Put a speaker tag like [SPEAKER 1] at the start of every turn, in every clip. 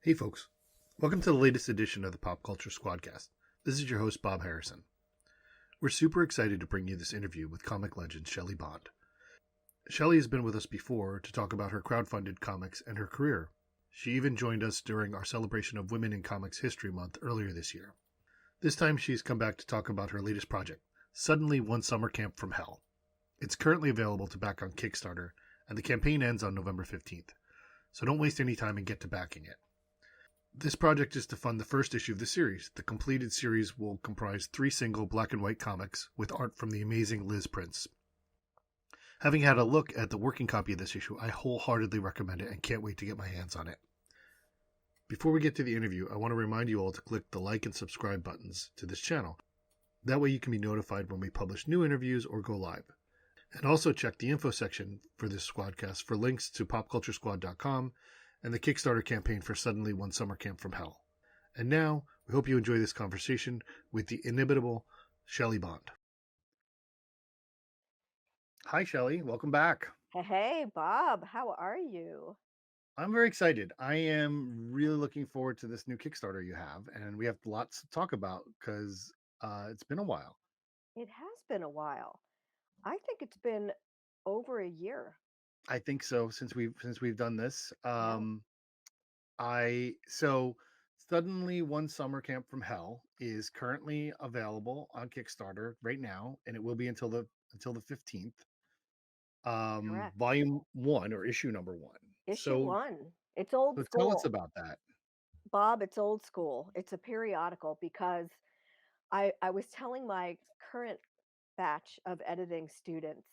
[SPEAKER 1] Hey folks, welcome to the latest edition of the Pop Culture SquadCast. This is your host, Bob Harrison. We're super excited to bring you this interview with comic legend Shelly Bond. Shelly has been with us before to talk about her crowdfunded comics and her career. She even joined us during our celebration of Women in Comics History Month earlier this year. This time she's come back to talk about her latest project, Suddenly One Summer Camp from Hell. It's currently available to back on Kickstarter, and the campaign ends on November 15th. So don't waste any time and get to backing it. This project is to fund the first issue of the series. The completed series will comprise 3 single black and white comics with art from the amazing Liz Prince. Having had a look at the working copy of this issue, I wholeheartedly recommend it and can't wait to get my hands on it. Before we get to the interview, I want to remind you all to click the like and subscribe buttons to this channel. That way you can be notified when we publish new interviews or go live. And also check the info section for this Squadcast for links to popculturesquad.com and the Kickstarter campaign for Suddenly One Summer Camp from Hell. And now, we hope you enjoy this conversation with the inimitable Shelly Bond. Hi, Shelly. Welcome back.
[SPEAKER 2] Hey, Bob, how are you?
[SPEAKER 1] I'm very excited. I am really looking forward to this new Kickstarter you have, and we have lots to talk about because it's been a while.
[SPEAKER 2] It has been a while. I think it's been over a year.
[SPEAKER 1] I think so since we've done this.
[SPEAKER 2] Yeah,
[SPEAKER 1] I so Suddenly One Summer Camp from Hell is currently available on Kickstarter right now, and it will be until the 15th.
[SPEAKER 2] correct.
[SPEAKER 1] Volume 1 or issue number 1.
[SPEAKER 2] Issue
[SPEAKER 1] So
[SPEAKER 2] one. It's old
[SPEAKER 1] so tell us
[SPEAKER 2] school.
[SPEAKER 1] about that.
[SPEAKER 2] Bob, it's old school. It's a periodical because I was telling my current batch of editing students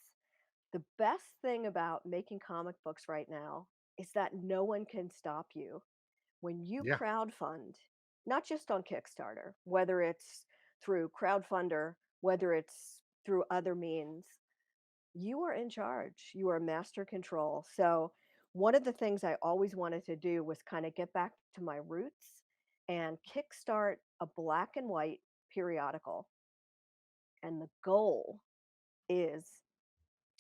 [SPEAKER 2] the best thing about making comic books right now is that no one can stop you. When you
[SPEAKER 1] Yeah.
[SPEAKER 2] crowdfund, not just on Kickstarter, whether it's through crowdfunder, whether it's through other means, you are in charge. You are master control. So, one of the things I always wanted to do was kind of get back to my roots and kickstart a black and white periodical. And the goal is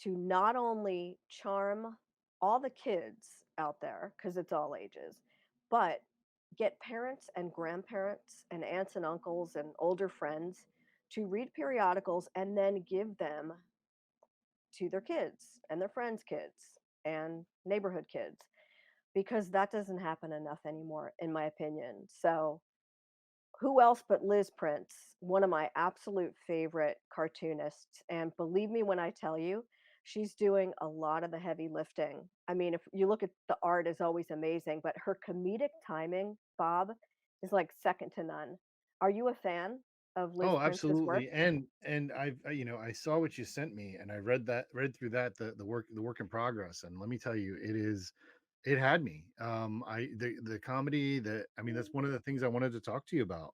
[SPEAKER 2] to not only charm all the kids out there, because it's all ages, but get parents and grandparents and aunts and uncles and older friends to read periodicals and then give them to their kids and their friends' kids and neighborhood kids, because that doesn't happen enough anymore, in my opinion. So, who else but Liz Prince, one of my absolute favorite cartoonists. And believe me when I tell you, she's doing a lot of the heavy lifting. I mean, if you look at the art is always amazing, but her comedic timing, Bob, is like second to none. Are you a fan of Liz
[SPEAKER 1] Oh,
[SPEAKER 2] Prince's work?
[SPEAKER 1] absolutely. And I saw what you sent me and I read through that the work in progress, and let me tell you, it had me. I the comedy that I mean that's one of the things I wanted to talk to you about.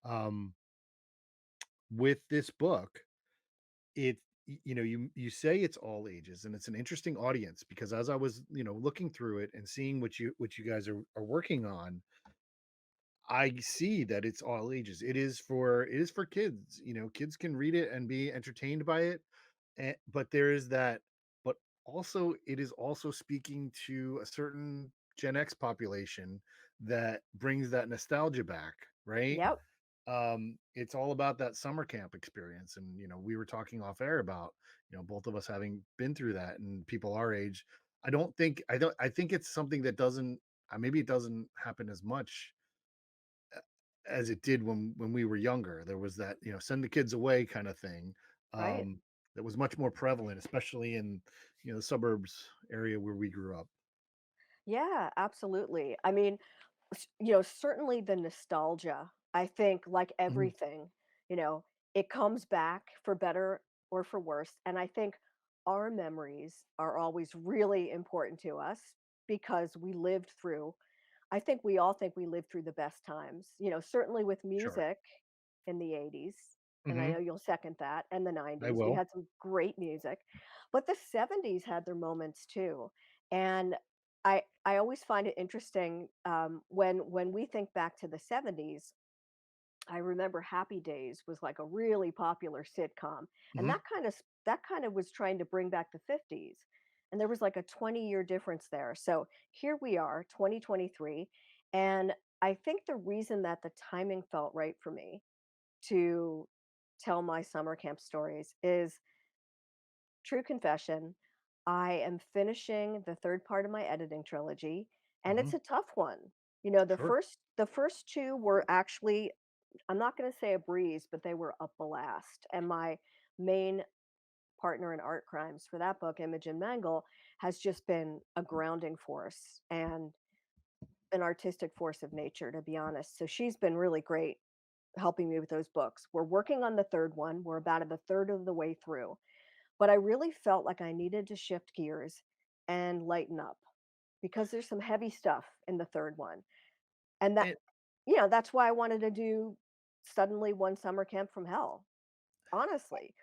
[SPEAKER 1] Um with this book, it you say it's all ages, and it's an interesting audience because as I was looking through it and seeing what you guys are working on, I see that it's all ages. It is for kids. Kids can read it and be entertained by it, but there is that. But also, it is also speaking to a certain Gen X population that brings that nostalgia back, right?
[SPEAKER 2] Yep,
[SPEAKER 1] It's all about that summer camp experience, and we were talking off air about both of us having been through that, and people our age. I think it's something that doesn't maybe it doesn't happen as much as it did when we were younger. There was that send the kids away kind of thing,
[SPEAKER 2] right.
[SPEAKER 1] um, that was much more prevalent, especially in the suburbs area where we grew up.
[SPEAKER 2] Yeah, absolutely. I mean, certainly the nostalgia, I think, like
[SPEAKER 1] Mhm.
[SPEAKER 2] everything, you know, it comes back for better or for worse. And I think our memories are always really important to us because we lived through, I think we all think we lived through the best times, certainly with
[SPEAKER 1] Sure.
[SPEAKER 2] music in the 80s. And I
[SPEAKER 1] Hmm.
[SPEAKER 2] know you'll second that, and the
[SPEAKER 1] I
[SPEAKER 2] 90s. We
[SPEAKER 1] will.
[SPEAKER 2] had some great music, but the 70s had their moments too. And I always find it interesting when we think back to the 70s. I remember Happy Days was like a really popular sitcom, and
[SPEAKER 1] Hmm.
[SPEAKER 2] that kind of was trying to bring back the 50s. And there was like a 20-year difference there. So here we are, 2023, And I think the reason that the timing felt right for me to tell my summer camp stories is true confession. I am finishing the third part of my editing trilogy, and
[SPEAKER 1] Hmm.
[SPEAKER 2] it's a tough one. You know,
[SPEAKER 1] Sure.
[SPEAKER 2] the first two were actually, I'm not going to say a breeze, but they were a blast. And my main partner in art crimes for that book, Imogen Mangle, has just been a grounding force and an artistic force of nature, to be honest. So she's been really great helping me with those books. We're working on the third one. We're about a third of the way through, but I really felt like I needed to shift gears and lighten up because there's some heavy stuff in the third one. And that,
[SPEAKER 1] And
[SPEAKER 2] that's why I wanted to do suddenly one summer camp from hell, honestly.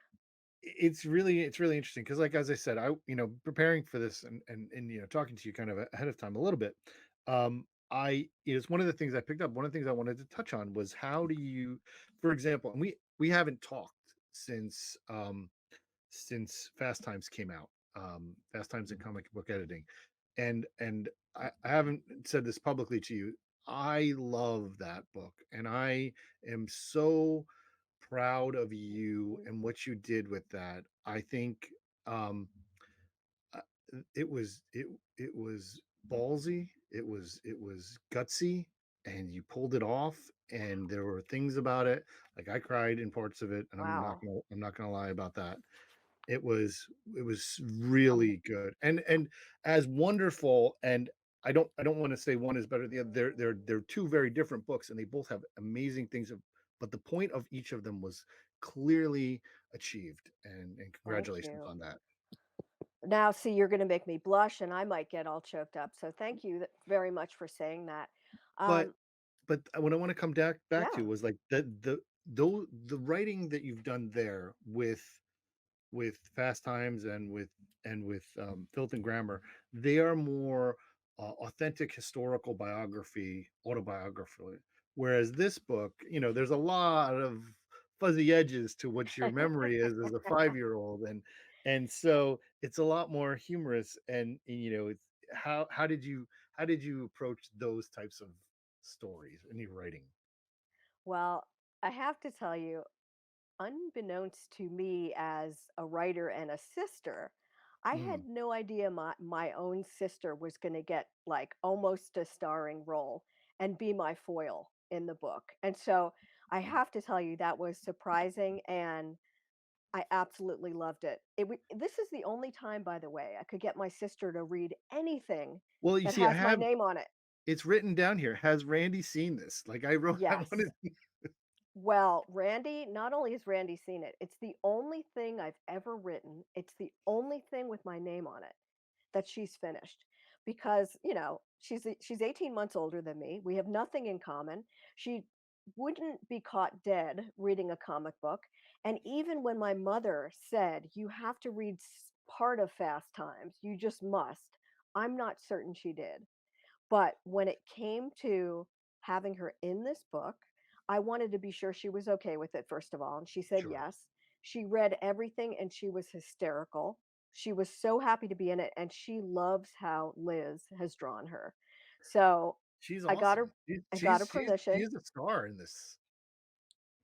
[SPEAKER 1] it's really interesting because, like, as I said, preparing for this and talking to you kind of ahead of time a little bit. I It's one of the things I picked up. One of the things I wanted to touch on was how do you, for example, and we haven't talked since Fast Times came out, Fast Times in comic book editing, and I haven't said this publicly to you. I love that book, and I am so proud of you and what you did with that. I think um, uh, it was ballsy. It was gutsy, and you pulled it off. And there were things about it, like I cried in parts of it, and
[SPEAKER 2] Wow.
[SPEAKER 1] I'm not gonna lie about that. It was it was
[SPEAKER 2] Um,
[SPEAKER 1] really good, and as wonderful. And I don't want to say one is better than the other. They're two very different books, and they both have amazing things. But the point of each of them was clearly achieved, and
[SPEAKER 2] Thank
[SPEAKER 1] congratulations
[SPEAKER 2] you.
[SPEAKER 1] on that.
[SPEAKER 2] Now, see, you're going to make me blush and I might get all choked up. So thank you very much for saying that.
[SPEAKER 1] But
[SPEAKER 2] Um,
[SPEAKER 1] what I want to come back
[SPEAKER 2] yeah.
[SPEAKER 1] to was like the writing that you've done there with Fast Times and with Filth and Grammar, they are more authentic historical biography, autobiography. Whereas this book, there's a lot of fuzzy edges to what your memory is as a 5-year-old, and so it's a lot more humorous. And it's how did you approach those types of stories in your writing?
[SPEAKER 2] Well, I have to tell you, unbeknownst to me as a writer and a sister, I
[SPEAKER 1] Mm,
[SPEAKER 2] had no idea my own sister was going to get like almost a starring role and be my foil in the book. And so I have to tell you that was surprising and I absolutely loved it. This is the only time, by the way, I could get my sister to read anything
[SPEAKER 1] well, you
[SPEAKER 2] that
[SPEAKER 1] see, I
[SPEAKER 2] has my
[SPEAKER 1] have
[SPEAKER 2] name on it.
[SPEAKER 1] it's written down here. Has Randy seen this? Like I wrote, I
[SPEAKER 2] Yes.
[SPEAKER 1] wanted.
[SPEAKER 2] Well, Randy, not only has Randy seen it, it's the only thing I've ever written. It's the only thing with my name on it that she's finished because, she's 18 months older than me. We have nothing in common. She wouldn't be caught dead reading a comic book. And even when my mother said, "You have to read part of Fast Times, you just must," I'm not certain she did. But when it came to having her in this book, I wanted to be sure she was okay with it, first of all, and she said
[SPEAKER 1] Sure.
[SPEAKER 2] yes. She read everything and she was hysterical. She was so happy to be in it, and she loves how Liz has drawn her. So
[SPEAKER 1] She's
[SPEAKER 2] I got
[SPEAKER 1] awesome.
[SPEAKER 2] her I got her
[SPEAKER 1] She
[SPEAKER 2] permission.
[SPEAKER 1] is a star in this.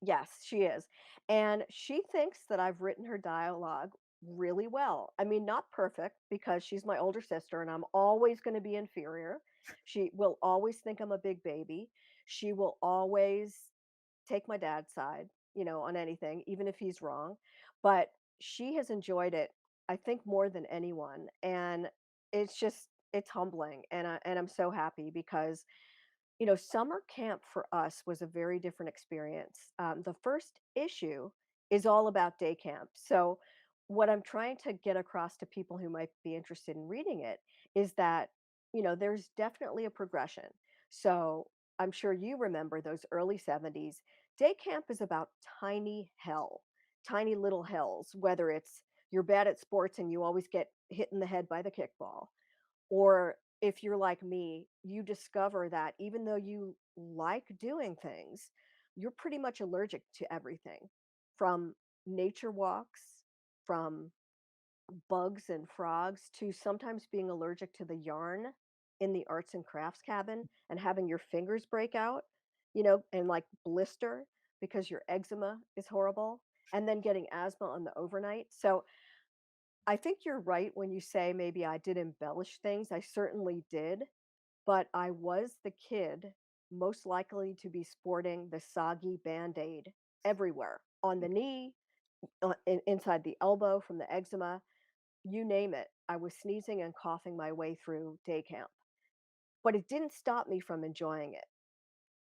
[SPEAKER 2] Yes, she is. And she thinks that I've written her dialogue really well. I mean, not perfect because she's my older sister and I'm always going to be inferior. She will always think I'm a big baby. She will always take my dad's side, on anything, even if he's wrong. But she has enjoyed it, I think, more than anyone. And it's humbling. And I'm so happy because summer camp for us was a very different experience. The first issue is all about day camp. So, what I'm trying to get across to people who might be interested in reading it is that, there's definitely a progression. So, I'm sure you remember those early 70s. Day camp is about tiny hell, tiny little hells, whether it's you're bad at sports and you always get hit in the head by the kickball, or if you're like me, you discover that even though you like doing things, you're pretty much allergic to everything from nature walks, from bugs and frogs, to sometimes being allergic to the yarn in the arts and crafts cabin and having your fingers break out, and like blister because your eczema is horrible, and then getting asthma on the overnight. So I think you're right when you say maybe I did embellish things. I certainly did, but I was the kid most likely to be sporting the soggy Band-Aid everywhere on the knee, inside the elbow from the eczema, you name it. I was sneezing and coughing my way through day camp, but it didn't stop me from enjoying it.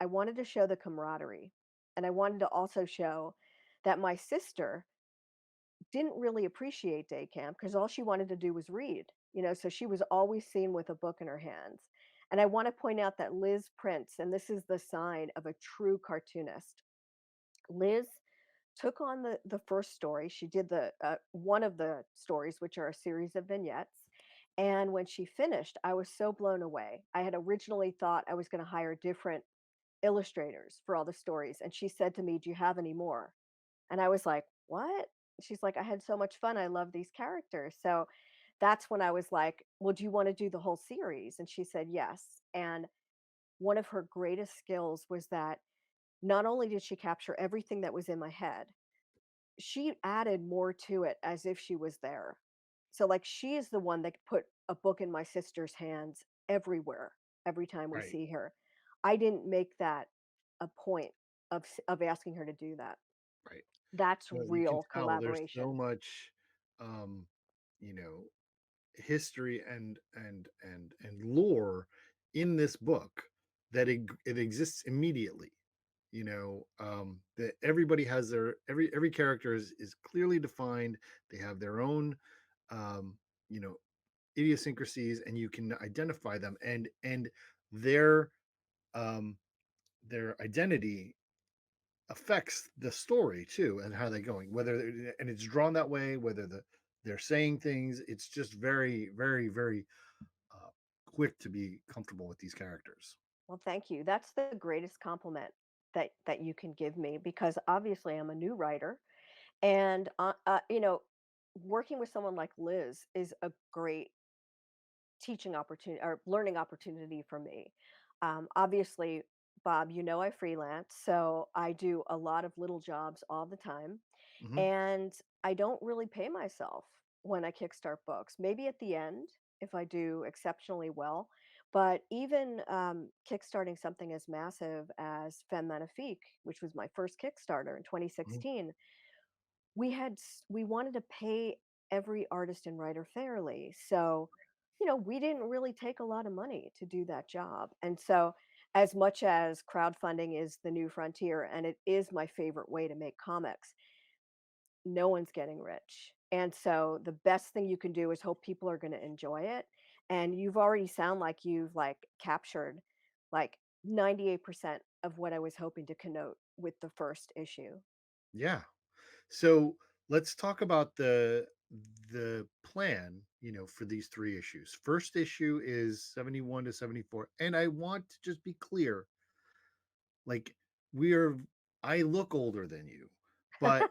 [SPEAKER 2] I wanted to show the camaraderie, and I wanted to also show that my sister didn't really appreciate day camp because all she wanted to do was read, so she was always seen with a book in her hands. And I want to point out that Liz Prince, and this is the sign of a true cartoonist. Liz took on the first story. She did the one of the stories, which are a series of vignettes. And when she finished, I was so blown away. I had originally thought I was going to hire different illustrators for all the stories, and she said to me, "Do you have any more?" And I was like, "What?" She's like, "I had so much fun. I love these characters." So that's when I was like, "Well, do you want to do the whole series?" And she said, "Yes." And one of her greatest skills was that not only did she capture everything that was in my head, she added more to it as if she was there. So, like, she is the one that put a book in my sister's hands everywhere, every time we
[SPEAKER 1] Right.
[SPEAKER 2] see her. I didn't make that a point of asking her to do that.
[SPEAKER 1] Right.
[SPEAKER 2] That's
[SPEAKER 1] Well, you can
[SPEAKER 2] real
[SPEAKER 1] tell there's so
[SPEAKER 2] collaboration.
[SPEAKER 1] much, um, you know, history and lore in this book that it exists immediately. That everybody has every character is clearly defined. They have their own, um, you know, idiosyncrasies, and you can identify them, and their um, their identity affects the story too and how they're going, and it's drawn that way, whether they're saying things. It's just very, very, very uh, quick to be comfortable with these characters.
[SPEAKER 2] Well, thank you. That's the greatest compliment that you can give me because obviously I'm a new writer, and working with someone like Liz is a great teaching opportunity or learning opportunity for me. Obviously, Bob, I freelance, so I do a lot of little jobs all the time,
[SPEAKER 1] Hmm.
[SPEAKER 2] and I don't really pay myself when I kickstart books. Maybe at the end if I do exceptionally well, but even kickstarting something as massive as Femme Magnifique, which was my first Kickstarter in
[SPEAKER 1] Hmm.
[SPEAKER 2] 2016, we wanted to pay every artist and writer fairly. So, we didn't really take a lot of money to do that job. And so, as much as crowdfunding is the new frontier and it is my favorite way to make comics, no one's getting rich. And so the best thing you can do is hope people are going to enjoy it. And you've already sound like you've like captured like 98% of what I was hoping to connote with the first issue.
[SPEAKER 1] Yeah. So let's talk about the plan, for these three issues. First issue is 71 to 74, and I want to just be clear, like, we are I look older than you, but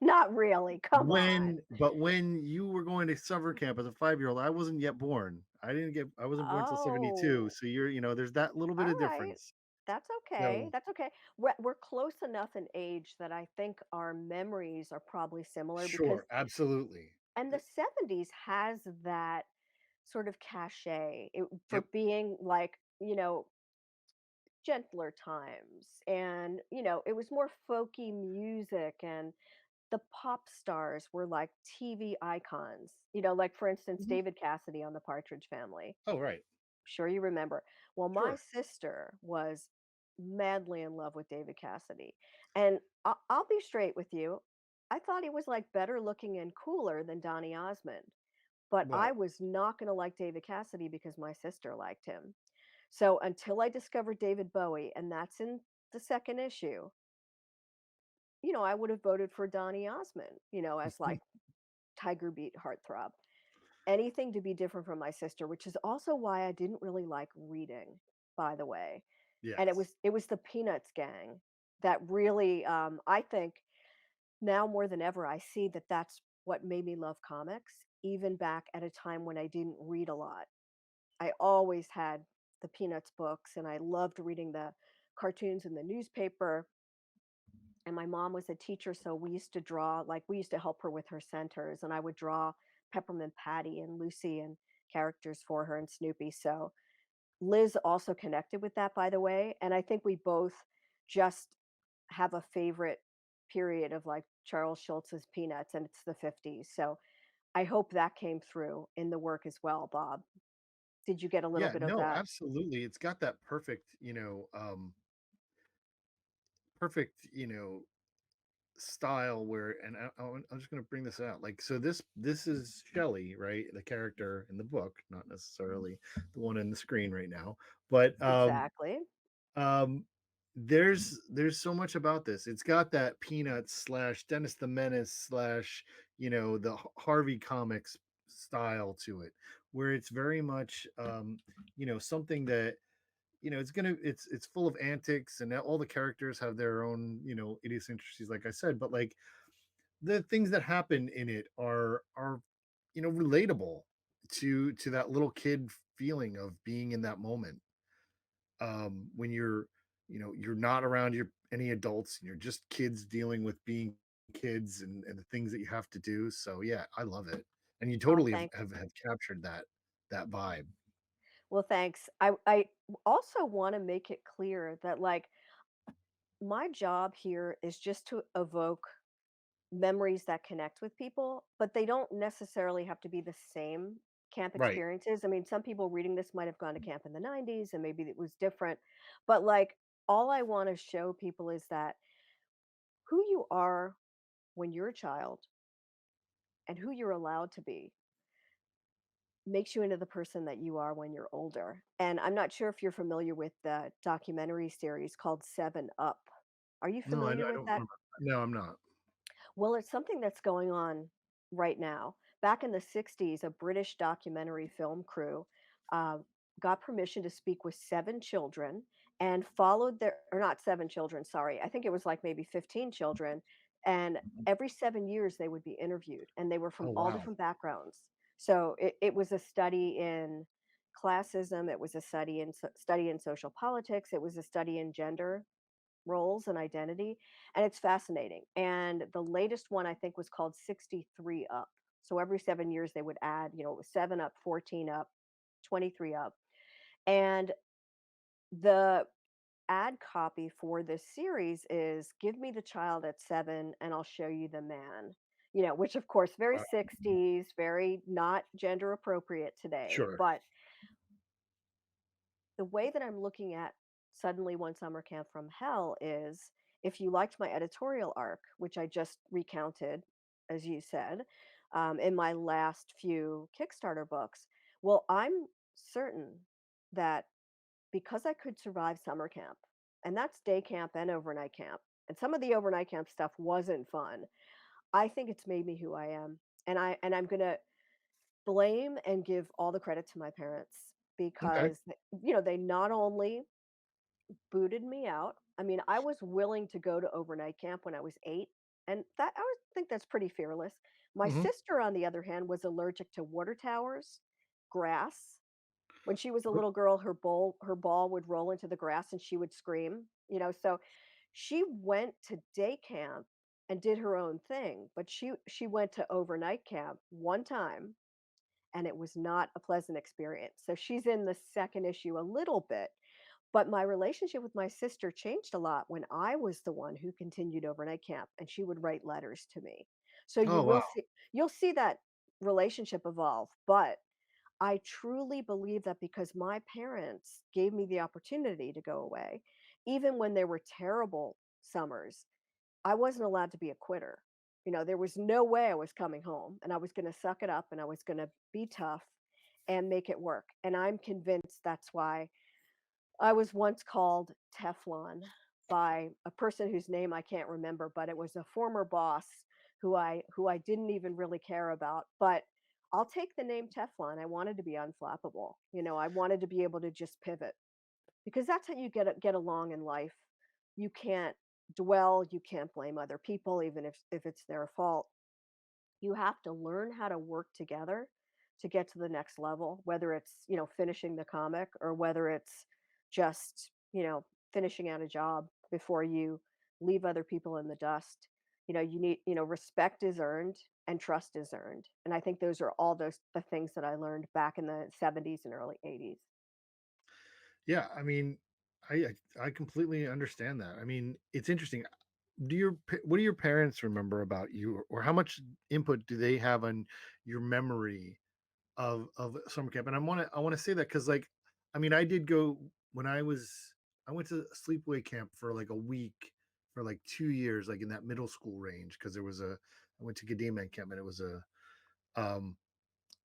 [SPEAKER 2] Not really. Come on.
[SPEAKER 1] when you were going to summer camp as a 5-year-old, I wasn't yet born. I wasn't born till 72.
[SPEAKER 2] Oh,
[SPEAKER 1] So there's that little bit
[SPEAKER 2] all
[SPEAKER 1] of
[SPEAKER 2] right.
[SPEAKER 1] difference.
[SPEAKER 2] That's okay.
[SPEAKER 1] So
[SPEAKER 2] That's okay. We're close enough in age that I think our memories are probably similar because,
[SPEAKER 1] sure, absolutely.
[SPEAKER 2] and the 70s has that sort of cachet for
[SPEAKER 1] Yep.
[SPEAKER 2] being like, gentler times. And, it was more folky music and the pop stars were like TV icons, like for instance,
[SPEAKER 1] Mhm.
[SPEAKER 2] David Cassidy on the Partridge Family.
[SPEAKER 1] Oh, right.
[SPEAKER 2] Sure you remember. Well, my
[SPEAKER 1] Sure.
[SPEAKER 2] sister was madly in love with David Cassidy. And I'll be straight with you. I thought he was like better looking and cooler than Donny Osmond, but I
[SPEAKER 1] Well,
[SPEAKER 2] was not going to like David Cassidy because my sister liked him. So until I discovered David Bowie, and that's in the second issue, I would have voted for Donny Osmond, as like Tiger Beat heartthrob. Anything to be different from my sister, which is also why I didn't really like reading, by the way. And it
[SPEAKER 1] yes.
[SPEAKER 2] was it was the Peanuts gang that really, I think now more than ever, I see that that's what made me love comics, even back at a time when I didn't read a lot. I always had the Peanuts books, and I loved reading the cartoons in the newspaper. And my mom was a teacher, so we used to draw, like, we used to help her with her centers, and I would draw Peppermint Patty and Lucy and characters for her and Snoopy. So Liz also connected with that, by the way, and I think we both just have a favorite period of, like, Charles Schulz's Peanuts, and it's the '50s. So I hope that came through in the work as well, Bob. Did you get a little
[SPEAKER 1] Yeah,
[SPEAKER 2] bit of
[SPEAKER 1] no,
[SPEAKER 2] that?
[SPEAKER 1] absolutely. It's got that perfect, perfect, style where, and I'm just going to bring this out. Like, so this is Shelley, right? The character in the book, not necessarily the one on the screen right now, but
[SPEAKER 2] Exactly.
[SPEAKER 1] um, there's so much about this. It's got that Peanuts slash Dennis the Menace slash the Harvey comics style to it, where it's very much something that it's full of antics, and all the characters have their own idiosyncrasies, like I said, but like the things that happen in it are relatable to that little kid feeling of being in that moment, when you're not around any adults, and you're just kids dealing with being kids, and the things that you have to do. So yeah, I love it, and you
[SPEAKER 2] Oh,
[SPEAKER 1] totally have,
[SPEAKER 2] thanks.
[SPEAKER 1] have, have captured that vibe.
[SPEAKER 2] Well, thanks. I also want to make it clear that, like, my job here is just to evoke memories that connect with people, but they don't necessarily have to be the same camp
[SPEAKER 1] Right.
[SPEAKER 2] experiences. I mean, some people reading this might have gone to camp in the '90s and maybe it was different, but, like, all I want to show people is that who you are when you're a child and who you're allowed to be makes you into the person that you are when you're older. And I'm not sure if you're familiar with the documentary series called 7 Up. Are you
[SPEAKER 1] No,
[SPEAKER 2] familiar
[SPEAKER 1] I
[SPEAKER 2] with
[SPEAKER 1] don't
[SPEAKER 2] that?
[SPEAKER 1] know. No, I'm not.
[SPEAKER 2] Well, it's something that's going on right now. Back in the '60s, a British documentary film crew uh, got permission to speak with 7 children and followed their, or not 7 children, sorry. I think it was like maybe 15 children. And every 7 years they would be interviewed, and they were from
[SPEAKER 1] Oh
[SPEAKER 2] all
[SPEAKER 1] wow.
[SPEAKER 2] different backgrounds. So it was a study in classism, it was a study in study in social politics, it was a study in gender roles and identity, and it's fascinating. And the latest one I think was called 63 Up. So every 7 years they would add, it was 7 up, 14 up, 23 up. And the ad copy for this series is give me the child at 7 and I'll show you the man. Which of course very
[SPEAKER 1] Uh,
[SPEAKER 2] 60s, very not gender appropriate today,
[SPEAKER 1] sure.
[SPEAKER 2] but the way that I'm looking at Suddenly One Summer Camp from Hell is, if you liked my editorial arc, which I just recounted, as you said, in my last few Kickstarter books, well, I'm certain that because I could survive summer camp, and that's day camp and overnight camp, and some of the overnight camp stuff wasn't fun. I think it's made me who I am, and I'm gonna blame and give all the credit to my parents
[SPEAKER 1] Okay.
[SPEAKER 2] because they not only booted me out. I mean, I was willing to go to overnight camp when I was 8, and that I would think that's pretty fearless. My
[SPEAKER 1] Hmm.
[SPEAKER 2] sister, on the other hand, was allergic to water towers, grass. When she was a little girl, her ball would roll into the grass and she would scream, so she went to day camp and did her own thing, but she went to overnight camp one time and it was not a pleasant experience. So she's in the second issue a little bit, but my relationship with my sister changed a lot when I was the one who continued overnight camp and she would write letters to me. So
[SPEAKER 1] Oh wow.
[SPEAKER 2] you'll see that relationship evolve, but I truly believe that because my parents gave me the opportunity to go away, even when there were terrible summers, I wasn't allowed to be a quitter. There was no way I was coming home, and I was going to suck it up and I was going to be tough and make it work. And I'm convinced that's why I was once called Teflon by a person whose name I can't remember, but it was a former boss who I didn't even really care about. But I'll take the name Teflon. I wanted to be unflappable. I wanted to be able to just pivot because that's how you get along in life. You can't dwell, you can't blame other people, even if it's their fault. You have to learn how to work together to get to the next level, whether it's, finishing the comic or whether it's just, finishing out a job before you leave other people in the dust. You need, respect is earned and trust is earned. And I think those are all the things that I learned back in the 70s and early 80s.
[SPEAKER 1] Yeah, I mean, I completely understand that. I mean, it's interesting. What do your parents remember about you, or how much input do they have on your memory of summer camp? And I want to say that because, like, I mean, I did go when I went to sleepaway camp for like a week for like 2 years, like in that middle school range, because I went to Gediman camp, and it was a um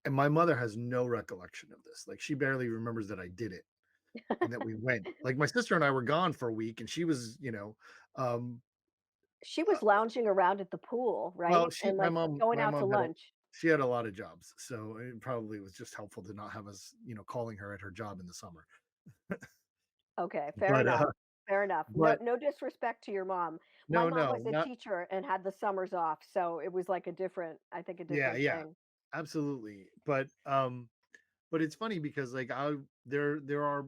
[SPEAKER 1] and my mother has no recollection of this. Like, she barely remembers that I did it and that we went. Like, my sister and I were gone for a week, and she was, um,
[SPEAKER 2] She
[SPEAKER 1] uh,
[SPEAKER 2] was lounging around at the pool,
[SPEAKER 1] well,
[SPEAKER 2] right? And, like, going
[SPEAKER 1] my
[SPEAKER 2] out to
[SPEAKER 1] mom
[SPEAKER 2] lunch.
[SPEAKER 1] she had a lot of jobs, so it probably was just helpful to not have us, calling her at her job in the summer.
[SPEAKER 2] Okay, fair
[SPEAKER 1] But,
[SPEAKER 2] enough, fair enough. No
[SPEAKER 1] but
[SPEAKER 2] no disrespect to your mom. My
[SPEAKER 1] no,
[SPEAKER 2] mom
[SPEAKER 1] no,
[SPEAKER 2] was a
[SPEAKER 1] not
[SPEAKER 2] teacher and had the summers off, so it was like a
[SPEAKER 1] yeah,
[SPEAKER 2] different
[SPEAKER 1] yeah,
[SPEAKER 2] thing.
[SPEAKER 1] absolutely. But it's funny because, like, there are,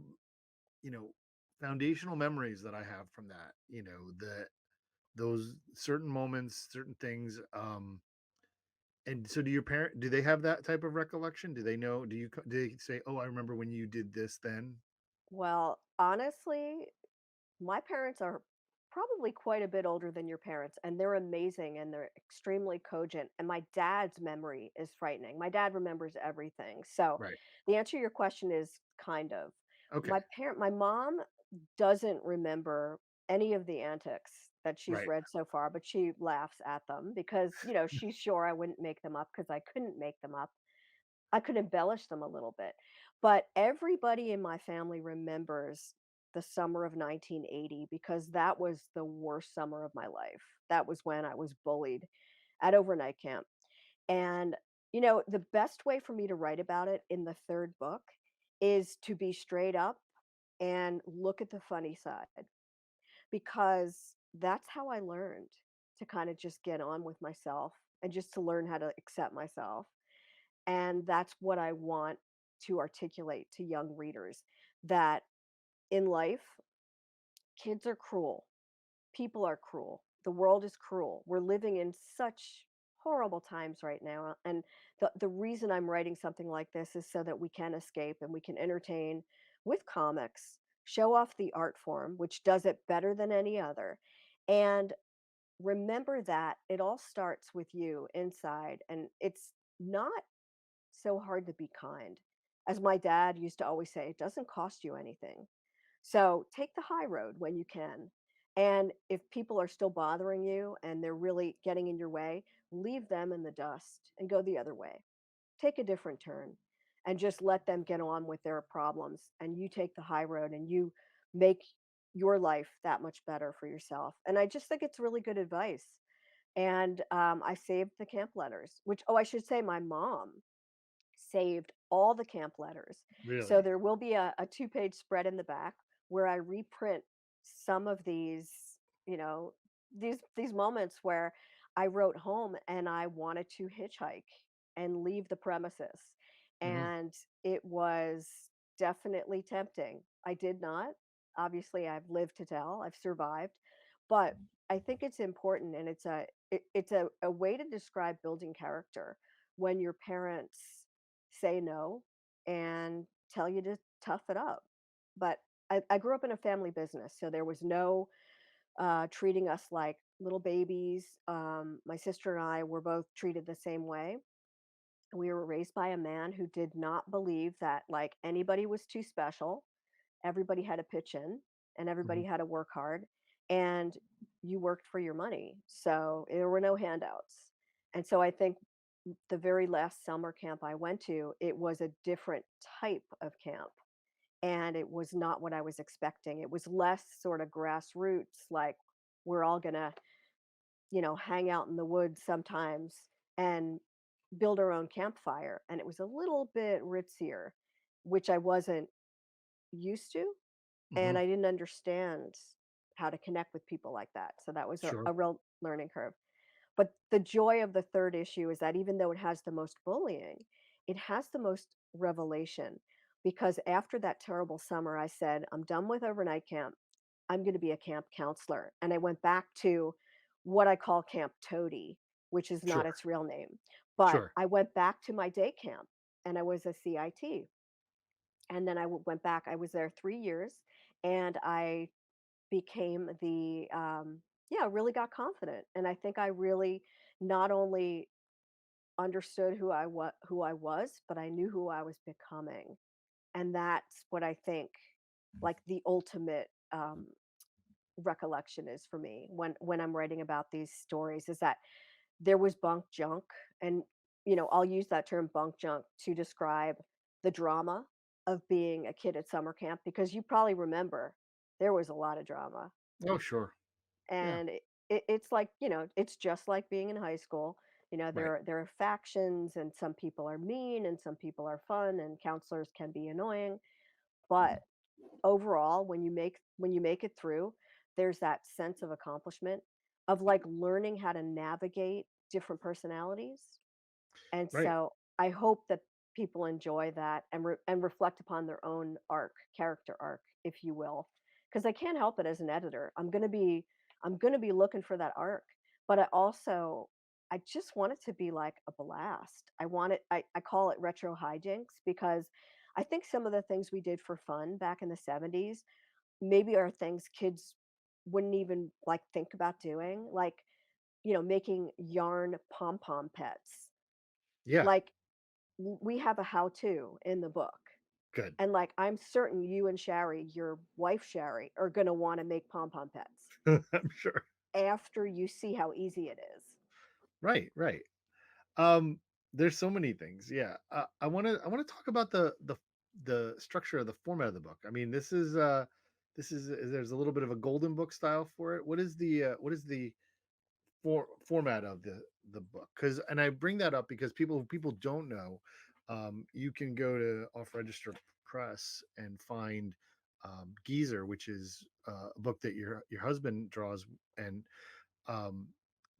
[SPEAKER 1] you know, foundational memories that I have from that, that those certain moments, certain things. And so do they have that type of recollection? Do they know? Do they say, "Oh, I remember when you did this then?"
[SPEAKER 2] Well, honestly, my parents are probably quite a bit older than your parents, and they're amazing and they're extremely cogent. And my dad's memory is frightening. My dad remembers everything. So
[SPEAKER 1] Right.
[SPEAKER 2] the answer to your question is kind of.
[SPEAKER 1] Okay.
[SPEAKER 2] My mom doesn't remember any of the antics that she's
[SPEAKER 1] Right.
[SPEAKER 2] read so far, but she laughs at them because, she's sure I wouldn't make them up because I couldn't make them up. I could embellish them a little bit. But everybody in my family remembers the summer of 1980 because that was the worst summer of my life. That was when I was bullied at overnight camp. And, the best way for me to write about it in the third book is to be straight up and look at the funny side because that's how I learned to kind of just get on with myself and just to learn how to accept myself. And that's what I want to articulate to young readers that in life, kids are cruel, people are cruel, the world is cruel. We're living in such horrible times right now. And the reason I'm writing something like this is so that we can escape and we can entertain with comics, show off the art form, which does it better than any other. And remember that it all starts with you inside. And it's not so hard to be kind. As my dad used to always say, it doesn't cost you anything. So take the high road when you can. And if people are still bothering you and they're really getting in your way, leave them in the dust and go the other way. Take a different turn and just let them get on with their problems. And you take the high road and you make your life that much better for yourself. And I just think it's really good advice. And I saved the camp letters, which, oh, I should say, my mom saved all the camp letters. So
[SPEAKER 1] Really?
[SPEAKER 2] there will be a two-page spread in the back where I reprint some of these, you know, these moments where I wrote home and I wanted to hitchhike and leave the premises.
[SPEAKER 1] Hmm.
[SPEAKER 2] And it was definitely tempting. I did not. Obviously, I've lived to tell. I've survived. But I think it's important and it's a way to describe building character when your parents say no and tell you to tough it up. But I grew up in a family business, so there was no treating us like little babies. My sister and I were both treated the same way. We were raised by a man who did not believe that like anybody was too special. Everybody had to pitch in and everybody
[SPEAKER 1] Hmm.
[SPEAKER 2] had to work hard and you worked for your money. So there were no handouts. And so I think the very last summer camp I went to, it was a different type of camp. And it was not what I was expecting. It was less sort of grassroots, like we're all going to, hang out in the woods sometimes and build our own campfire. And it was a little bit ritzier, which I wasn't used to.
[SPEAKER 1] Hmm.
[SPEAKER 2] And I didn't understand how to connect with people like that. So that was
[SPEAKER 1] Sure.
[SPEAKER 2] a real learning curve. But the joy of the third issue is that even though it has the most bullying, it has the most revelation because after that terrible summer, I said, I'm done with overnight camp. I'm going to be a camp counselor. And I went back to what I call Camp Toady, which is not
[SPEAKER 1] Sure.
[SPEAKER 2] its real name. But
[SPEAKER 1] Sure.
[SPEAKER 2] I went back to my day camp and I was a CIT. And then went back. I was there 3 years and I became yeah, really got confident. And I think I really not only understood who I was, but I knew who I was becoming. And that's what I think like the ultimate recollection is for me when I'm writing about these stories is that there was bunk junk and I'll use that term bunk junk to describe the drama of being a kid at summer camp because you probably remember there was a lot of drama
[SPEAKER 1] Oh, sure. Yeah.
[SPEAKER 2] and it's like it's just like being in high school.
[SPEAKER 1] Right.
[SPEAKER 2] There are factions and some people are mean and some people are fun and counselors can be annoying, but overall when you make it through, there's that sense of accomplishment of like learning how to navigate different personalities. And
[SPEAKER 1] Right.
[SPEAKER 2] so I hope that people enjoy that and reflect upon their own character arc, if you will, because I can't help it as an editor. I'm going to be looking for that arc, but I just want it to be like a blast. I call it retro hijinks because I think some of the things we did for fun back in the 70s maybe are things kids wouldn't even like think about doing, like making yarn pom pom pets.
[SPEAKER 1] Yeah.
[SPEAKER 2] Like we have a how to in the book.
[SPEAKER 1] Good.
[SPEAKER 2] And like I'm certain you and Shari, your wife Shari, are going to want to make pom pom pets
[SPEAKER 1] I'm sure.
[SPEAKER 2] after you see how easy it is.
[SPEAKER 1] Right. Right. Um, there's so many things. Yeah. I want to talk about the structure of the format of the book. I mean, this is there's a little bit of a golden book style for it. What is the format of the book? Because and I bring that up because people don't know. You can go to Off Register Press and find Geezer, which is a book that your husband draws, and um,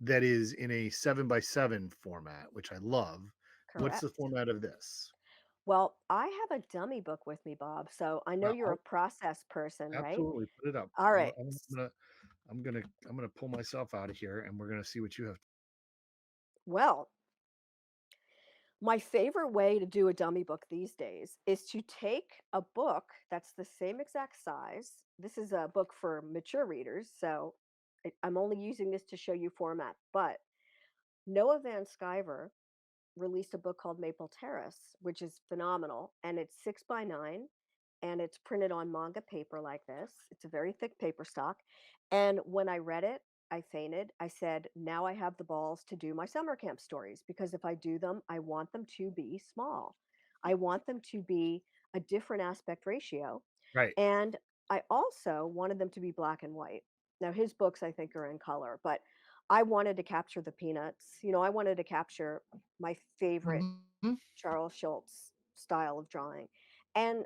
[SPEAKER 1] that is in a 7 by 7 format, which I love. What's the
[SPEAKER 2] Correct.
[SPEAKER 1] format of this?
[SPEAKER 2] Well, I have a dummy book with me, Bob. So I know
[SPEAKER 1] Well,
[SPEAKER 2] you're a process person, right?
[SPEAKER 1] absolutely put it up.
[SPEAKER 2] All
[SPEAKER 1] I'm,
[SPEAKER 2] right.
[SPEAKER 1] I'm gonna I'm gonna pull myself out of here, and we're gonna see what you have.
[SPEAKER 2] Well, my favorite way to do a dummy book these days is to take a book that's the same exact size. This is a book for mature readers, so I'm only using this to show you format. But Noah Van Sciver released a book called Maple Terrace, which is phenomenal, and it's 6 by 9, and it's printed on manga paper like this. It's a very thick paper stock, and when I read it, I fainted. I said, "Now I have the balls to do my summer camp stories because if I do them, I want them to be small. I want them to be a different aspect ratio,
[SPEAKER 1] Right,
[SPEAKER 2] and I also wanted them to be black and white." Now his books I think are in color, but I wanted to capture the peanuts. I wanted to capture my favorite
[SPEAKER 1] mhm,
[SPEAKER 2] Charles Schultz style of drawing. And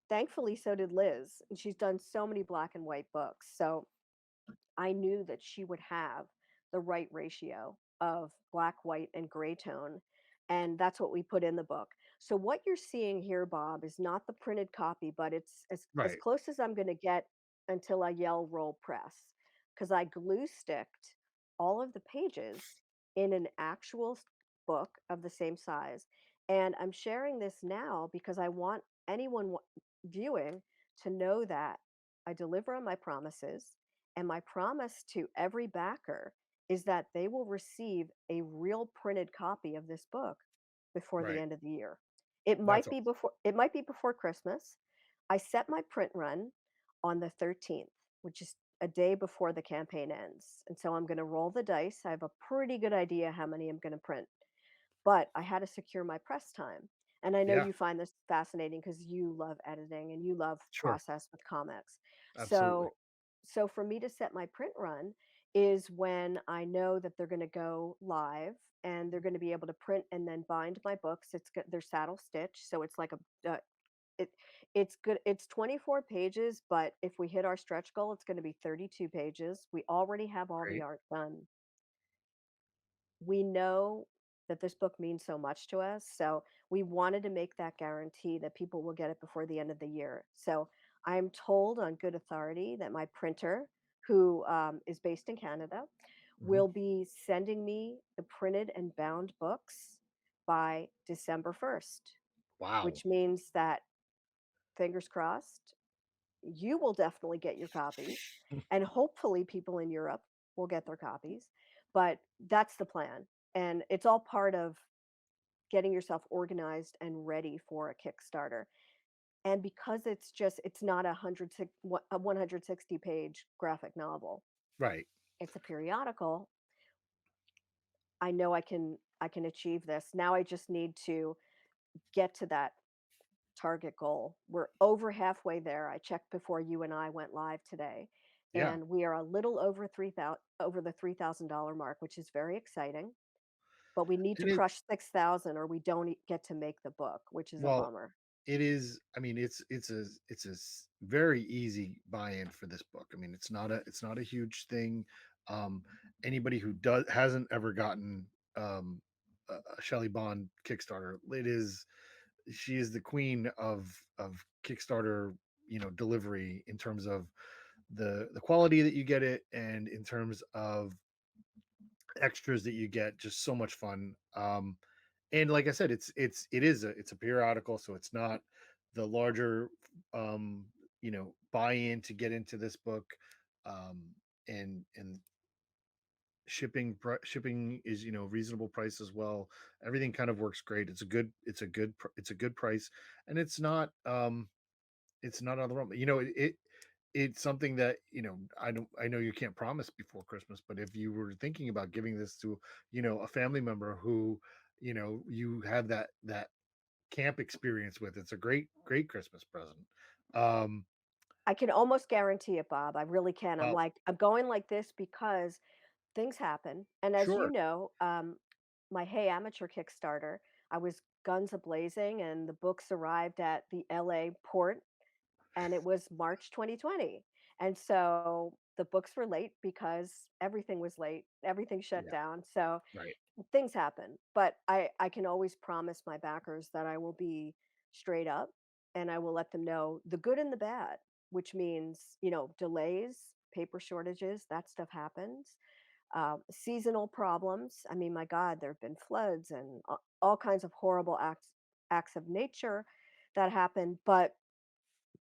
[SPEAKER 2] thankfully, so did Liz. And she's done so many black and white books. So I knew that she would have the right ratio of black, white, and gray tone. And that's what we put in the book. So what you're seeing here, Bob, is not the printed copy, but it's as
[SPEAKER 1] right,
[SPEAKER 2] close as I'm going to get until I yell roll press. Because I glue sticked all of the pages in an actual book of the same size. And I'm sharing this now because I want anyone viewing to know that I deliver on my promises, and my promise to every backer is that they will receive a real printed copy of this book before the
[SPEAKER 1] right.
[SPEAKER 2] end of the year.
[SPEAKER 1] That's all.
[SPEAKER 2] It might be before Christmas. I set my print run on the 13th, which is a day before the campaign ends. And so I'm going to roll the dice. I have a pretty good idea how many I'm going to print, but I had to secure my press time. And I know
[SPEAKER 1] Yeah,
[SPEAKER 2] you find this fascinating because you love editing and you love
[SPEAKER 1] sure,
[SPEAKER 2] process with comics.
[SPEAKER 1] absolutely.
[SPEAKER 2] So for me to set my print run is when I know that they're going to go live and they're going to be able to print and then bind my books. They're saddle stitch, so it's like it it's good. It's 24 pages, but if we hit our stretch goal, it's going to be 32 pages. We already have all the
[SPEAKER 1] Great.
[SPEAKER 2] art done. We know that this book means so much to us. So we wanted to make that guarantee that people will get it before the end of the year. So I'm told on good authority that my printer, who is based in Canada,
[SPEAKER 1] Mhm.
[SPEAKER 2] will be sending me the printed and bound books by December 1st,
[SPEAKER 1] Wow.
[SPEAKER 2] which means that, fingers crossed, you will definitely get your copies, and hopefully people in Europe will get their copies. But that's the plan. And it's all part of getting yourself organized and ready for a Kickstarter. And because it's not a 160 page graphic novel,
[SPEAKER 1] Right.
[SPEAKER 2] it's a periodical. I know I can achieve this. Now I just need to get to that target goal. We're over halfway there. I checked before you and I went live today,
[SPEAKER 1] Yeah.
[SPEAKER 2] and we are a little over 3,000, over the $3,000 mark, which is very exciting. But we need to
[SPEAKER 1] It is.
[SPEAKER 2] crush 6,000 or we don't get to make the book, which is a
[SPEAKER 1] Well,
[SPEAKER 2] bummer.
[SPEAKER 1] it is. I mean, it's a very easy buy-in for this book. I mean, it's not a huge thing. Um, Anybody who hasn't ever gotten um, a Shelly Bond Kickstarter, it is she is the queen of Kickstarter, delivery in terms of the quality that you get it, and in terms of extras that you get. Just so much fun. And like I said, it's a periodical, so it's not the larger buy-in to get into this book. And shipping is reasonable price as well. Everything kind of works great. It's a good price, and it's not out of the realm. It's something that I know you can't promise before Christmas, but if you were thinking about giving this to a family member who you have that camp experience with, it's a great Christmas present. um
[SPEAKER 2] I can almost guarantee it, Bob. I really can.
[SPEAKER 1] well,
[SPEAKER 2] I'm going like this because things happen. And as you
[SPEAKER 1] sure.
[SPEAKER 2] know, my Hey Amateur Kickstarter, I was guns a blazing and the books arrived at the LA port and it was March 2020. And so the books were late because everything was late, everything shut
[SPEAKER 1] Yeah.
[SPEAKER 2] down. So
[SPEAKER 1] Right.
[SPEAKER 2] things happen. But I can always promise my backers that I will be straight up and I will let them know the good and the bad, which means, delays, paper shortages, that stuff happens. Seasonal problems. I mean, my God, there have been floods and all kinds of horrible acts of nature that happen. But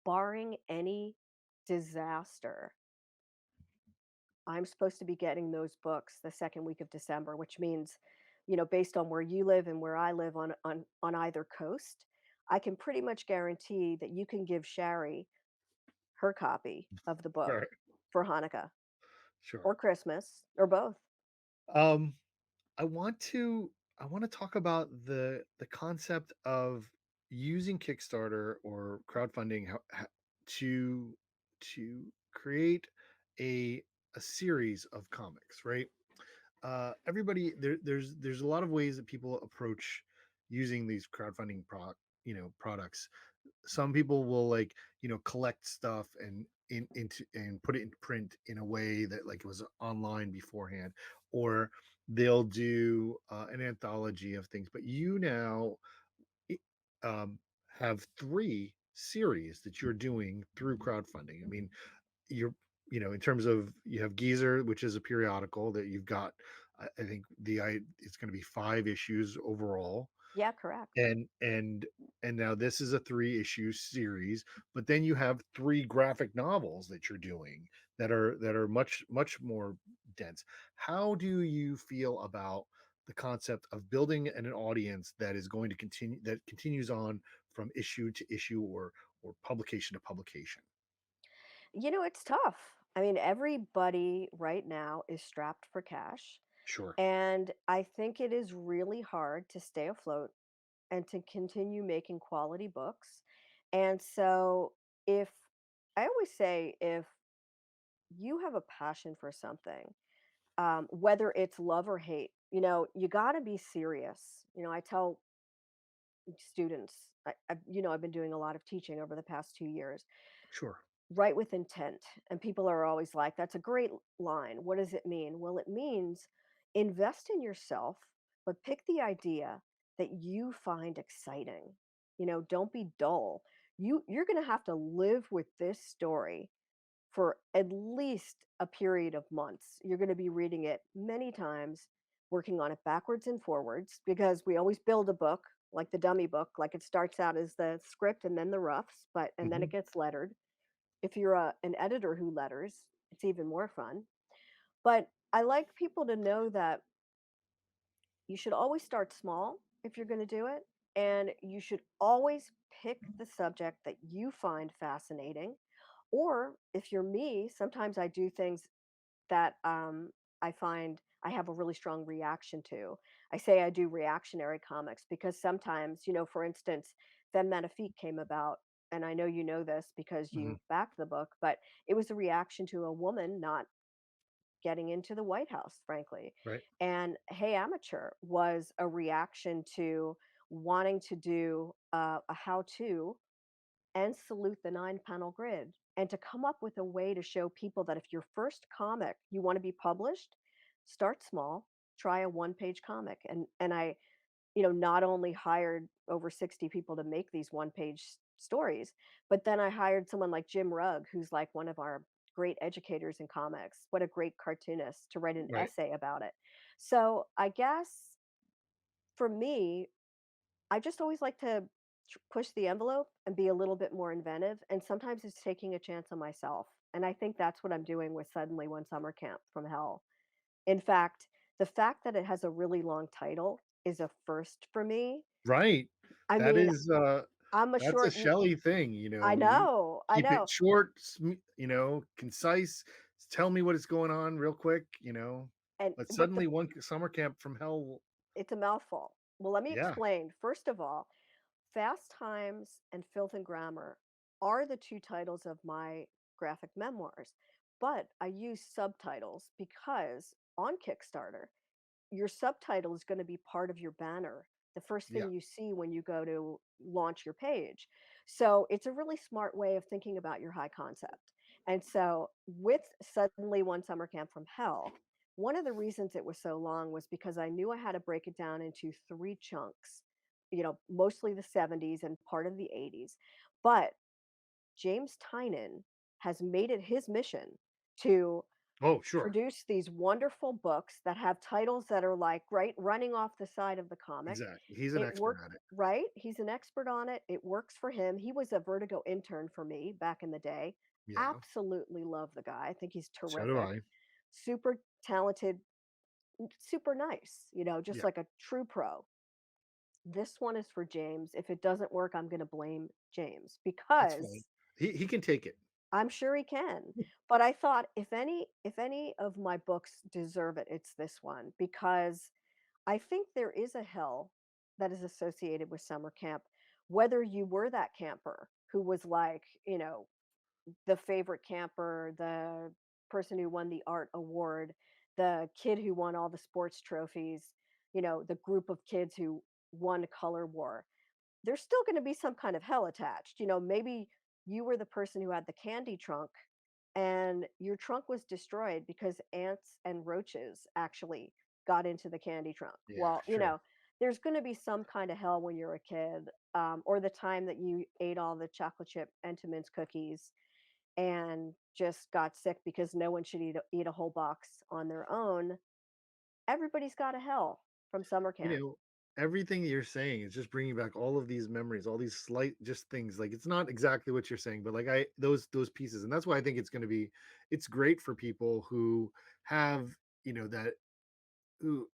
[SPEAKER 2] barring any disaster, I'm supposed to be getting those books the second week of December, which means, based on where you live and where I live on either coast, I can pretty much guarantee that you can give Shari her copy of the book
[SPEAKER 1] Right.
[SPEAKER 2] for Hanukkah
[SPEAKER 1] Sure.
[SPEAKER 2] or Christmas or both.
[SPEAKER 1] um I want to I want to talk about the concept of using Kickstarter or crowdfunding, to create a a series of comics, right? Everybody there's a lot of ways that people approach using these crowdfunding products. Some people will, like, collect stuff and put it in print in a way that, like, it was online beforehand, or they'll do an anthology of things. But you now i- um, have three series that you're doing through crowdfunding. I mean, you're in terms of, you have Geezer, which is a periodical that you've got. I think it's going to be 5 issues overall.
[SPEAKER 2] Yeah, correct.
[SPEAKER 1] And now this is a 3 issue series, but then you have 3 graphic novels that you're doing that are much more dense. How do you feel about the concept of building an audience that is going to continues on from issue to issue, or publication to publication?
[SPEAKER 2] It's tough. I mean, everybody right now is strapped for cash.
[SPEAKER 1] Sure.
[SPEAKER 2] And I think it is really hard to stay afloat and to continue making quality books. And so, if I always say, if you have a passion for something, whether it's love or hate, you got to be serious. I tell students, I've been doing a lot of teaching over the past 2 years.
[SPEAKER 1] Sure.
[SPEAKER 2] Write with intent. And people are always like, that's a great line. What does it mean? Well, it means invest in yourself but pick the idea that you find exciting. Don't be dull. You're going to have to live with this story for at least a period of months. You're going to be reading it many times, working on it backwards and forwards, because we always build a book like the dummy book, like it starts out as the script and then the roughs, but and then
[SPEAKER 1] Hmm.
[SPEAKER 2] it gets lettered. If you're an editor who letters, it's even more fun. But I like people to know that you should always start small if you're going to do it. And you should always pick the subject that you find fascinating. Or if you're me, sometimes I do things that I find I have a really strong reaction to. I say I do reactionary comics because sometimes, for instance, Femme Magnifique came about. And I know you know this because
[SPEAKER 1] Hmm.
[SPEAKER 2] you backed the book, but it was a reaction to a woman not getting into the White House, frankly.
[SPEAKER 1] Right.
[SPEAKER 2] And Hey Amateur was a reaction to wanting to do a how to and salute the 9 panel grid and to come up with a way to show people that if your first comic you want to be published, start small, try a one-page comic. And I, not only hired over 60 people to make these one-page stories, but then I hired someone like Jim Rugg, who's like one of our great educators in comics. What a great cartoonist, to write an
[SPEAKER 1] Right.
[SPEAKER 2] essay about it. So I guess for me, I just always like to push the envelope and be a little bit more inventive. And sometimes it's taking a chance on myself. And I think that's what I'm doing with Suddenly One Summer Camp from Hell. In fact, the fact that it has a really long title is a first for me.
[SPEAKER 1] Right.
[SPEAKER 2] I
[SPEAKER 1] That
[SPEAKER 2] mean,
[SPEAKER 1] is
[SPEAKER 2] I'm a
[SPEAKER 1] that's a
[SPEAKER 2] short,
[SPEAKER 1] Shelley thing,
[SPEAKER 2] I
[SPEAKER 1] you
[SPEAKER 2] know, I
[SPEAKER 1] keep it
[SPEAKER 2] know.
[SPEAKER 1] short, concise, tell me what is going on real quick,
[SPEAKER 2] And
[SPEAKER 1] but
[SPEAKER 2] but the
[SPEAKER 1] suddenly one summer camp from hell.
[SPEAKER 2] it's a mouthful. Well, let me
[SPEAKER 1] Yeah.
[SPEAKER 2] explain. First of all, Fast Times and Filth and Grammar are the two titles of my graphic memoirs, but I use subtitles because on Kickstarter, your subtitle is going to be part of your banner, the first
[SPEAKER 1] Yeah.
[SPEAKER 2] thing you see when you go to launch your page. So it's a really smart way of thinking about your high concept. And so with Suddenly One Summer Camp from Hell, one of the reasons it was so long was because I knew I had to break it down into 3 chunks, mostly the 70s and part of the 80s. But James Tynan has made it his mission to
[SPEAKER 1] Oh, sure.
[SPEAKER 2] produce these wonderful books that have titles that are like right running off the side of the comic.
[SPEAKER 1] Exactly. He's an
[SPEAKER 2] It
[SPEAKER 1] expert
[SPEAKER 2] worked,
[SPEAKER 1] at it.
[SPEAKER 2] right? He's an expert on it. It works for him. He was a Vertigo intern for me back in the day.
[SPEAKER 1] Yeah.
[SPEAKER 2] Absolutely love the guy. I think he's
[SPEAKER 1] So do
[SPEAKER 2] terrific.
[SPEAKER 1] I.
[SPEAKER 2] Super talented, super nice, just
[SPEAKER 1] Yeah.
[SPEAKER 2] like a true pro. This one is for James. If it doesn't work, I'm going to blame James
[SPEAKER 1] That's fine.
[SPEAKER 2] because
[SPEAKER 1] He can take it.
[SPEAKER 2] I'm sure he can. But I thought if any of my books deserve it, it's this one because I think there is a hell that is associated with summer camp, whether you were that camper who was like, the favorite camper, the person who won the art award, the kid who won all the sports trophies, the group of kids who won color war. There's still going to be some kind of hell attached. Maybe you were the person who had the candy trunk and your trunk was destroyed because ants and roaches actually got into the candy trunk.
[SPEAKER 1] Yeah,
[SPEAKER 2] Well,
[SPEAKER 1] sure.
[SPEAKER 2] there's going to be some kind of hell when you're a kid, or the time that you ate all the chocolate chip Entenmann's cookies and just got sick because no one should eat a whole box on their own. Everybody's got a hell from summer
[SPEAKER 1] You
[SPEAKER 2] camp.
[SPEAKER 1] know, everything you're saying is just bringing back all of these memories, all these slight just things. Like it's not exactly what you're saying, but like I those pieces, and that's why I think it's great for people who have that who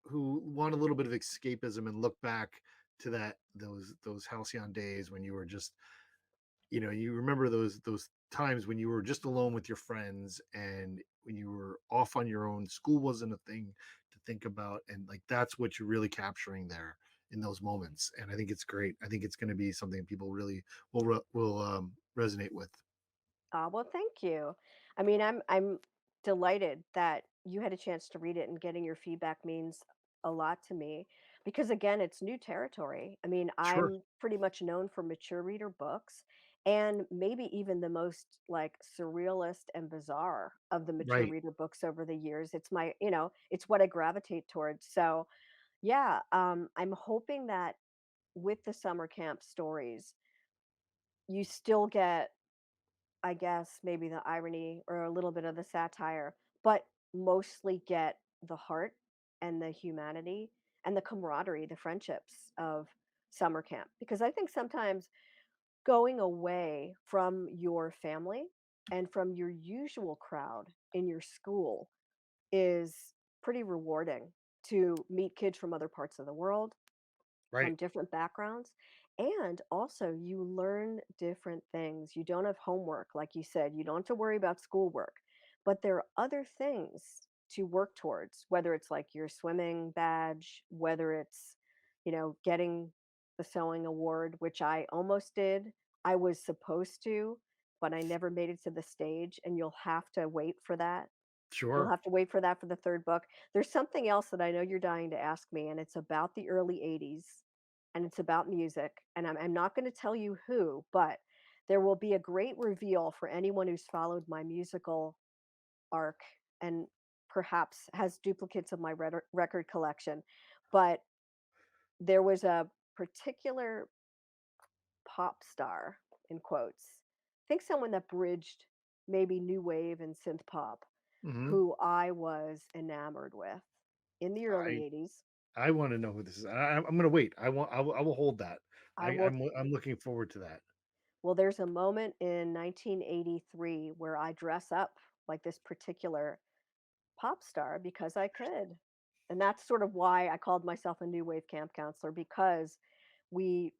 [SPEAKER 1] want a little bit of escapism and look back to those halcyon days when you were just you remember those times when you were just alone with your friends and when you were off on your own, school wasn't a thing to think about, and like that's what you're really capturing there in those moments. And I think it's great. I think it's going to be something people really will resonate with.
[SPEAKER 2] Well, thank you. I mean, I'm delighted that you had a chance to read it, and getting your feedback means a lot to me because again, it's new territory. I mean,
[SPEAKER 1] Sure.
[SPEAKER 2] I'm pretty much known for mature reader books and maybe even the most like surrealist and bizarre of the mature
[SPEAKER 1] Right.
[SPEAKER 2] reader books over the years. It's my, it's what I gravitate towards. So, Yeah, I'm hoping that with the summer camp stories, you still get, I guess, maybe the irony or a little bit of the satire, but mostly get the heart and the humanity and the camaraderie, the friendships of summer camp. Because I think sometimes going away from your family and from your usual crowd in your school is pretty rewarding to meet kids from other parts of the world,
[SPEAKER 1] Right.
[SPEAKER 2] from different backgrounds. And also, you learn different things. You don't have homework, like you said, you don't have to worry about schoolwork, but there are other things to work towards, whether it's like your swimming badge, whether it's, getting the sewing award, which I almost did. I was supposed to, but I never made it to the stage, and you'll have to wait for that. You'll
[SPEAKER 1] Sure.
[SPEAKER 2] have to wait for that for the 3rd book. There's something else that I know you're dying to ask me, and it's about the early '80s, and it's about music, and I'm not gonna tell you who, but there will be a great reveal for anyone who's followed my musical arc and perhaps has duplicates of my record collection. But there was a particular pop star, in quotes, think someone that bridged maybe new wave and synth pop,
[SPEAKER 1] Hmm.
[SPEAKER 2] who I was enamored with in the early
[SPEAKER 1] I
[SPEAKER 2] '80s.
[SPEAKER 1] I want to know who this is. I'm going to wait. I will hold that.
[SPEAKER 2] I will
[SPEAKER 1] I'm looking forward to that.
[SPEAKER 2] Well, there's a moment in 1983 where I dress up like this particular pop star because I could. And that's sort of why I called myself a new wave camp counselor, because we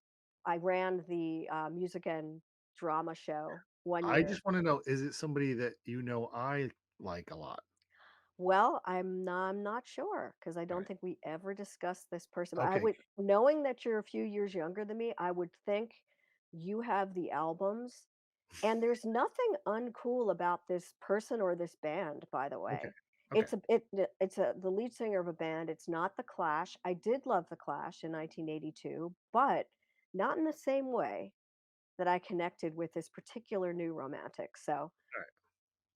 [SPEAKER 2] I ran the music and drama show one
[SPEAKER 1] I
[SPEAKER 2] year.
[SPEAKER 1] just want to know, is it somebody that I like a lot?
[SPEAKER 2] Well, I'm not sure because I
[SPEAKER 1] All
[SPEAKER 2] don't
[SPEAKER 1] right.
[SPEAKER 2] think we ever discussed this person, but I
[SPEAKER 1] Okay.
[SPEAKER 2] would, knowing that you're a few years younger than me, I would think you have the albums. And there's nothing uncool about this person or this band, by the
[SPEAKER 1] Okay.
[SPEAKER 2] way.
[SPEAKER 1] Okay.
[SPEAKER 2] It's the lead singer of a band. It's not The Clash. I did love The Clash in 1982, but not in the same way that I connected with this particular new romantic. So
[SPEAKER 1] All right.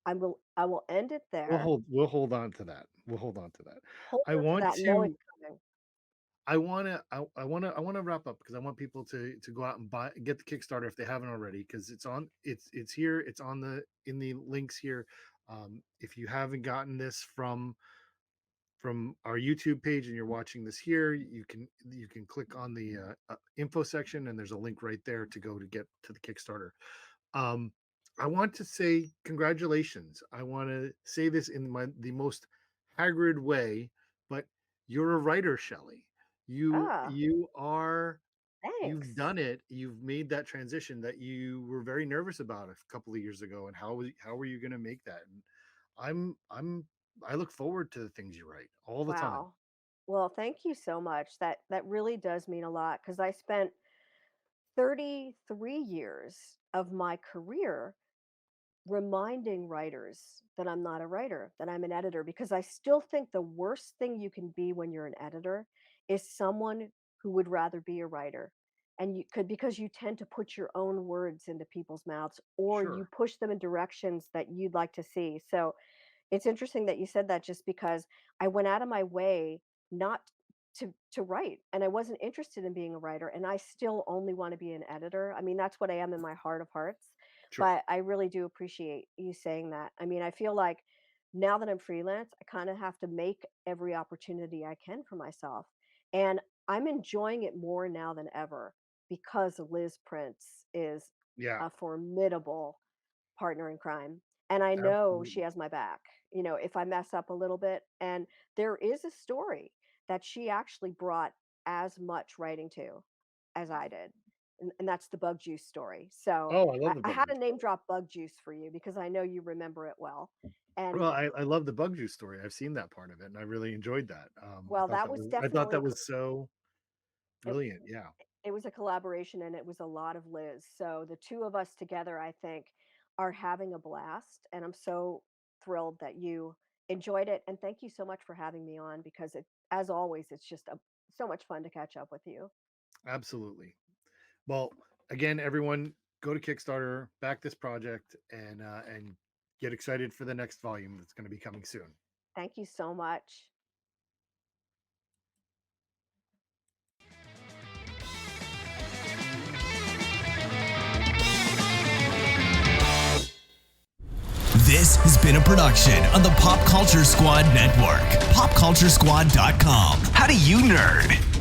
[SPEAKER 2] I will end it there.
[SPEAKER 1] We'll hold on to that. We'll hold on to that.
[SPEAKER 2] Hold
[SPEAKER 1] I
[SPEAKER 2] on to
[SPEAKER 1] want
[SPEAKER 2] that, know it's
[SPEAKER 1] to
[SPEAKER 2] coming.
[SPEAKER 1] I want to wrap up because I want people to go out and get the Kickstarter if they haven't already, because it's here, it's on the in the links here. If you haven't gotten this from our YouTube page and you're watching this here, you can click on the info section, and there's a link right there to go to get to the Kickstarter. Um, I want to say congratulations. I want to say this in the most Hagrid way, but you're a writer, Shelley.
[SPEAKER 2] Ah,
[SPEAKER 1] You are you've
[SPEAKER 2] thanks.
[SPEAKER 1] done it. You've made that transition that you were very nervous about a couple of years ago, and how were you going to make that? And I'm I look forward to the things you write all the time.
[SPEAKER 2] Wow. Well, thank you so much. That really does mean a lot because I spent 33 years of my career reminding writers that I'm not a writer, that I'm an editor, because I still think the worst thing you can be when you're an editor is someone who would rather be a writer. And you could, because you tend to put your own words into people's mouths, or you
[SPEAKER 1] Sure.
[SPEAKER 2] push them in directions that you'd like to see. So it's interesting that you said that, just because I went out of my way not to write, and I wasn't interested in being a writer, and I still only want to be an editor. I mean, that's what I am in my heart of hearts,
[SPEAKER 1] Sure.
[SPEAKER 2] but I really do appreciate you saying that. I mean, I feel like now that I'm freelance, I kind of have to make every opportunity I can for myself. And I'm enjoying it more now than ever because Liz Prince is
[SPEAKER 1] Yeah.
[SPEAKER 2] a formidable partner in crime. And I know she
[SPEAKER 1] Absolutely.
[SPEAKER 2] has my back, if I mess up a little bit. And there is a story that she actually brought as much writing to as I did. And that's the bug juice story. So
[SPEAKER 1] Oh, I love
[SPEAKER 2] I,
[SPEAKER 1] the
[SPEAKER 2] I
[SPEAKER 1] bug
[SPEAKER 2] had
[SPEAKER 1] juice
[SPEAKER 2] to name
[SPEAKER 1] story.
[SPEAKER 2] drop bug juice for you because I know you remember it well. And
[SPEAKER 1] Well, I love the bug juice story. I've seen that part of it, and I really enjoyed that.
[SPEAKER 2] well, that was
[SPEAKER 1] I thought
[SPEAKER 2] definitely
[SPEAKER 1] that was so
[SPEAKER 2] it,
[SPEAKER 1] brilliant. Yeah,
[SPEAKER 2] it was a collaboration, and it was a lot of Liz. So the two of us together, I think, are having a blast. And I'm so thrilled that you enjoyed it. And thank you so much for having me on, because as always, it's just so much fun to catch up with you.
[SPEAKER 1] absolutely. Well, again, everyone, go to Kickstarter, back this project, and get excited for the next volume that's going to be coming soon.
[SPEAKER 2] Thank you so much.
[SPEAKER 3] This has been a production on the Pop Culture Squad Network. PopCultureSquad.com. How do you nerd?